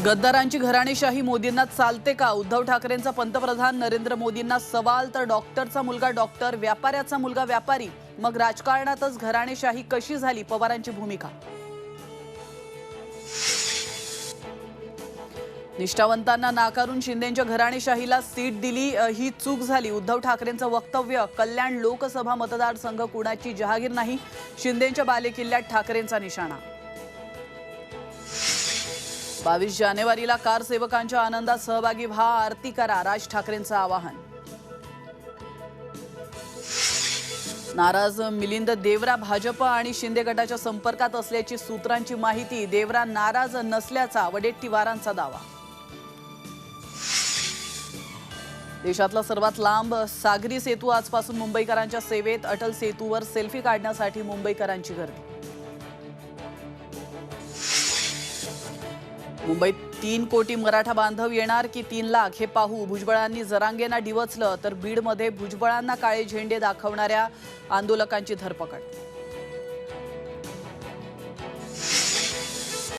गद्दारांची घराणेशाही मोदींना चालते का? उद्धव ठाकरेंचा पंतप्रधान नरेंद्र मोदींना सवाल, तर डॉक्टरचा मुलगा डॉक्टर, व्यापाऱ्याचा मुलगा व्यापारी, मग राजकारणातच घराणेशाही कशी झाली? पवारांची भूमिका. निष्ठावंतांना नाकारून शिंदेंच्या घराणेशाहीला सीट दिली, ही चूक झाली. उद्धव ठाकरेंचं वक्तव्य. कल्याण लोकसभा मतदारसंघ कुणाची जहागीर नाही, शिंदेंच्या बालेकिल्ल्यात ठाकरेंचा निशाणा. 22 जानेवारीला कार सेवकांच्या आनंदात सहभागी व्हा, आरती करा, राज ठाकरेंचं आवाहन. नाराज मिलिंद देवरा भाजप आणि शिंदे गटाच्या संपर्कात असल्याची सूत्रांची माहिती. देवरा नाराज नसल्याचा वडेट्टीवारांचा दावा. देशातला सर्वात लांब सागरी सेतू आजपासून मुंबईकरांच्या सेवेत. अटल सेतूवर सेल्फी काढण्यासाठी मुंबईकरांची गर्दी. मुंबईत 3 कोटी मराठा बांधव येणार की 3 लाख, हे पाहू. भुजबळांनी जरांगेंना डिवचलं, तर बीडमध्ये भुजबळांना काळे झेंडे दाखवणाऱ्या आंदोलकांची धरपकड.